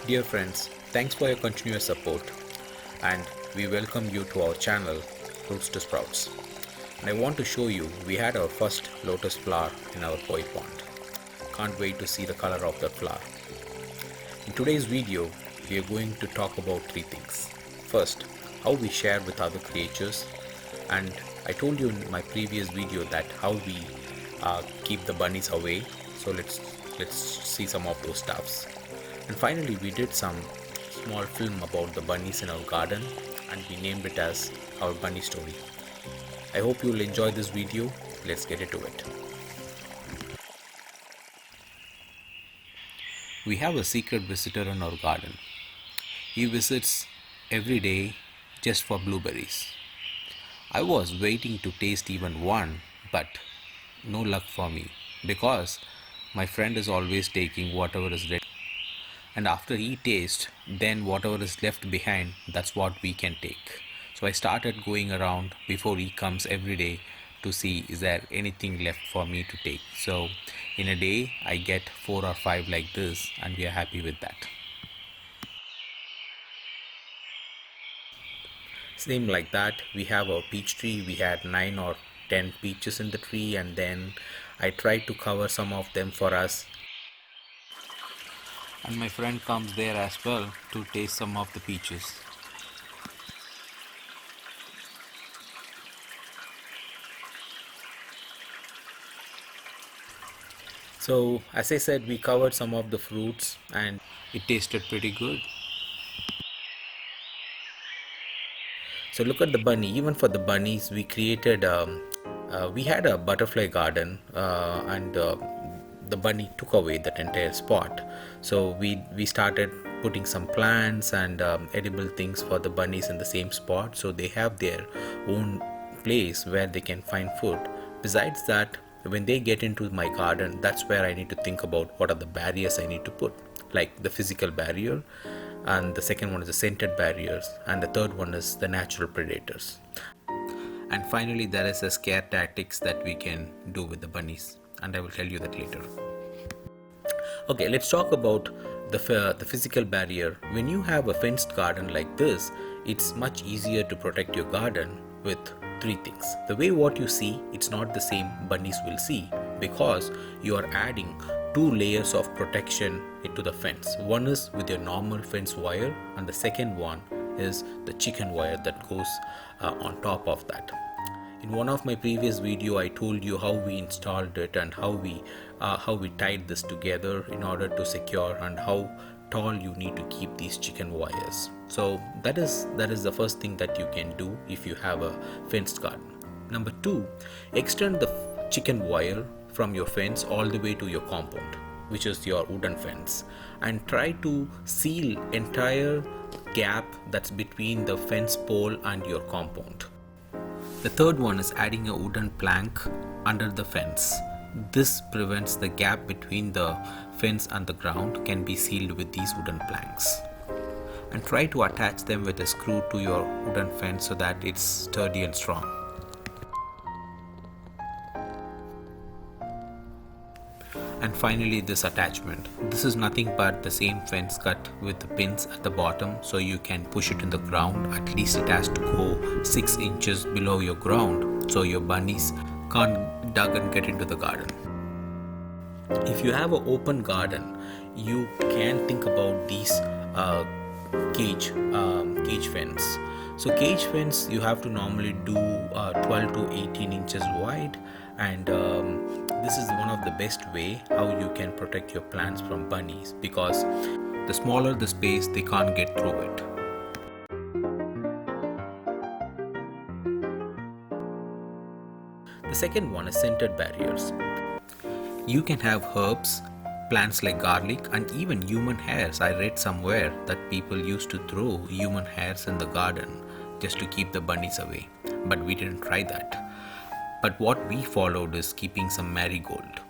Dear friends, thanks for your continuous support and we welcome you to our channel Roots to Sprouts. And I want to show you we had our first lotus flower in our koi pond. Can't wait to see the color of that flower. In today's video, we are going to talk about three things. First, how we share with other creatures, and I told you in my previous video that how we keep the bunnies away. So let's see some of those stuffs. And finally, we did some small film about the bunnies in our garden, and we named it as our bunny story. I hope you will enjoy this video. Let's get into it. We have a secret visitor in our garden. He visits every day just for blueberries. I was waiting to taste even one, but no luck for me because my friend is always taking whatever is ready. And after he tastes, then whatever is left behind, that's what we can take. So I started going around before he comes every day to see is there anything left for me to take. So in a day I get 4 or 5 like this, and we are happy with that. Same like that, we have our peach tree. We had 9 or 10 peaches in the tree, and then I tried to cover some of them for us, and my friend comes there as well to taste some of the peaches. So as I said, we covered some of the fruits and it tasted pretty good. So look at the bunny. Even for the bunnies, we created we had a butterfly garden, and the bunny took away that entire spot. So we started putting some plants and edible things for the bunnies in the same spot, so they have their own place where they can find food. Besides that, when they get into my garden, that's where I need to think about what are the barriers I need to put, like the physical barrier, and the second one is the scented barriers, and the third one is the natural predators. And finally, there is a scare tactics that we can do with the bunnies, and I will tell you that later. Okay, let's talk about the physical barrier. When you have a fenced garden like this, it's much easier to protect your garden with three things. The way what you see, it's not the same bunnies will see, because you are adding two layers of protection into the fence. One is with your normal fence wire, and the second one is the chicken wire that goes on top of that. In one of my previous video, I told you how we installed it and how we tied this together in order to secure, and how tall you need to keep these chicken wires. So that is the first thing that you can do if you have a fenced garden. Number two, extend the chicken wire from your fence all the way to your compound, which is your wooden fence, and try to seal entire gap that's between the fence pole and your compound. The third one is adding a wooden plank under the fence. This prevents the gap between the fence and the ground can be sealed with these wooden planks. And try to attach them with a screw to your wooden fence so that it's sturdy and strong. And finally, this attachment. This is nothing but the same fence cut with the pins at the bottom, so you can push it in the ground. At least it has to go 6 inches below your ground, so your bunnies can't dug and get into the garden. If you have an open garden, you can think about these cage fence. So cage fence, you have to normally do 12 to 18 inches wide, and this is one of the best way how you can protect your plants from bunnies, because the smaller the space, they can't get through it. The second one is scented barriers. You can have herbs, plants like garlic, and even human hairs. I read somewhere that people used to throw human hairs in the garden just to keep the bunnies away, but we didn't try that. But what we followed is keeping some marigold.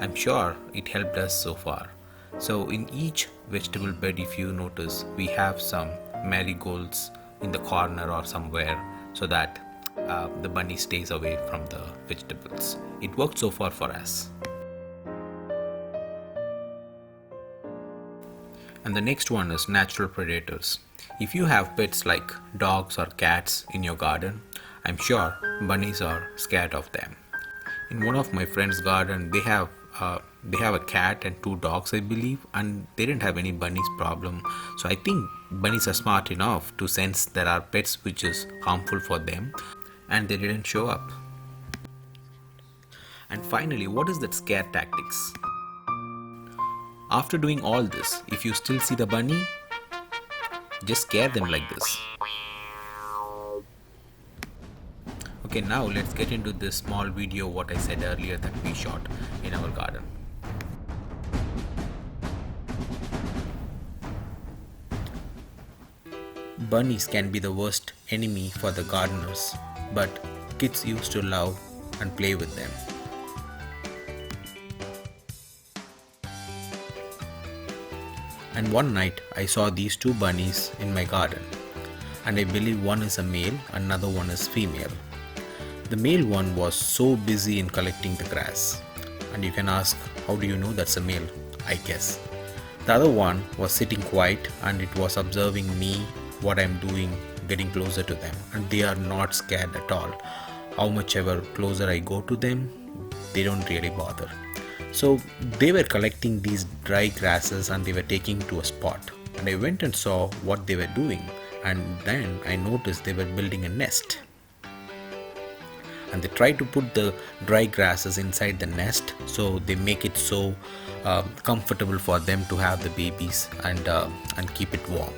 I'm sure it helped us so far. So in each vegetable bed, if you notice, we have some marigolds in the corner or somewhere, so that the bunny stays away from the vegetables. It worked so far for us. And the next one is natural predators. If you have pets like dogs or cats in your garden, I'm sure bunnies are scared of them. In one of my friend's garden, they have a cat and two dogs, I believe, and they didn't have any bunnies problem. So I think bunnies are smart enough to sense there are pets which is harmful for them, and they didn't show up. And finally, what is that scare tactics? After doing all this, if you still see the bunny, just scare them like this. Okay, now let's get into this small video what I said earlier that we shot in our garden. Bunnies can be the worst enemy for the gardeners, but kids used to love and play with them. And one night I saw these two bunnies in my garden, and I believe one is a male, another one is female. The male one was so busy in collecting the grass, and you can ask, how do you know that's a male? I guess. The other one was sitting quiet and it was observing me, what I'm doing, getting closer to them, and they are not scared at all. How much ever closer I go to them, they don't really bother. So they were collecting these dry grasses and they were taking to a spot, and I went and saw what they were doing, and then I noticed they were building a nest. And they try to put the dry grasses inside the nest, so they make it so comfortable for them to have the babies and keep it warm.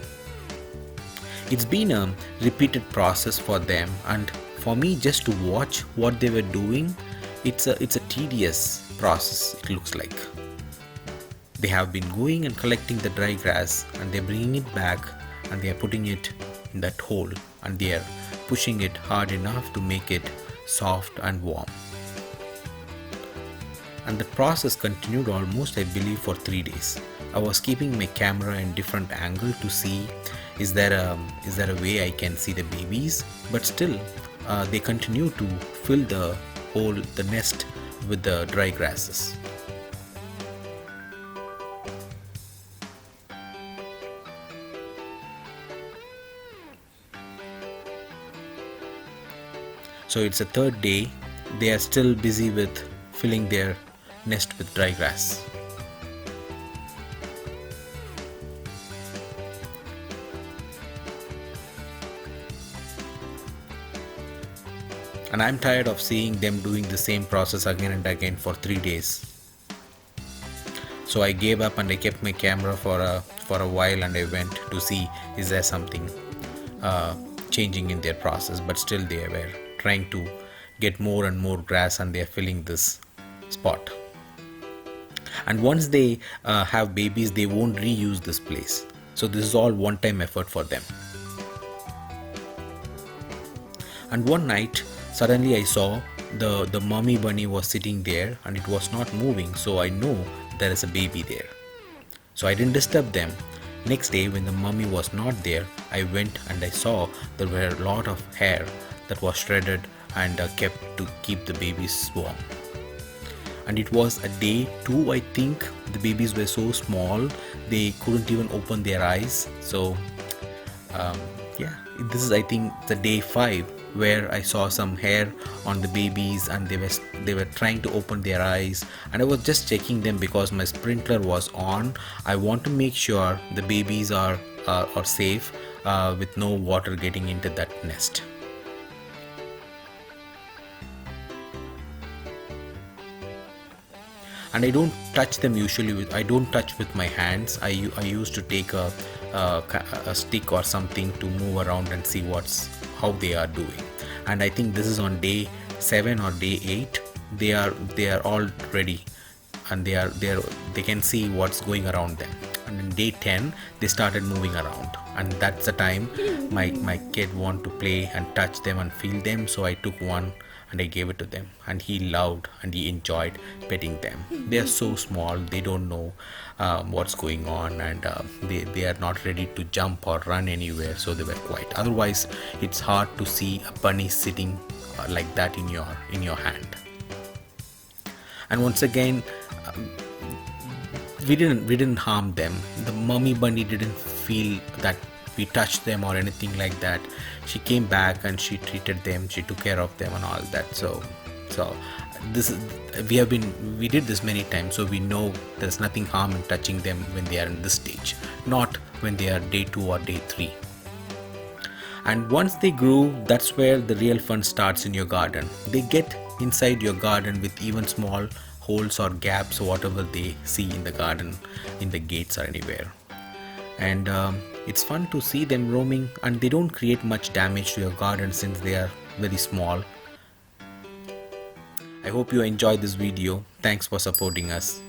It's been a repeated process for them, and for me just to watch what they were doing, it's a tedious process. It looks like they have been going and collecting the dry grass, and they're bringing it back and they are putting it in that hole, and they are pushing it hard enough to make it soft and warm. And the process continued almost, I believe, for 3 days. I was keeping my camera in different angle to see is there a way I can see the babies, but still they continue to fill the hole, the nest, with the dry grasses. So it's the third day, they are still busy with filling their nest with dry grass. And I'm tired of seeing them doing the same process again and again for 3 days. So I gave up and I kept my camera for a while, and I went to see is there something changing in their process, but still they were trying to get more and more grass and they are filling this spot. And once they have babies, they won't reuse this place. So this is all one-time effort for them. And one night, suddenly I saw the mommy bunny was sitting there and it was not moving, so I know there is a baby there. So I didn't disturb them. Next day, when the mummy was not there, I went and I saw there were a lot of hair that was shredded and kept to keep the babies warm. And it was a day 2, I think. The babies were so small they couldn't even open their eyes. So this is, I think, the day 5 where I saw some hair on the babies and they were trying to open their eyes, and I was just checking them because my sprinkler was on. I want to make sure the babies are safe with no water getting into that nest. And I don't touch them usually. I don't touch with my hands. I used to take a stick or something to move around and see how they are doing. And I think this is on day 7 or day 8. They are all ready, and they can see what's going around them. And in day 10 they started moving around, and that's the time my kid want to play and touch them and feel them. So I took one and I gave it to them, and he loved and he enjoyed petting them. They are so small, they don't know what's going on, and they are not ready to jump or run anywhere, so they were quiet. Otherwise it's hard to see a bunny sitting like that in your hand. And once again, we didn't harm them. The mummy bunny didn't feel that we touched them or anything like that. She came back and she treated them, she took care of them and all that. So this is, we did this many times, so we know there's nothing harm in touching them when they are in this stage, not when they are day 2 or day 3. And once they grew, that's where the real fun starts in your garden. They get inside your garden with even small holes or gaps, whatever they see in the garden, in the gates or anywhere. And it's fun to see them roaming, and they don't create much damage to your garden since they are very small. I hope you enjoyed this video. Thanks for supporting us.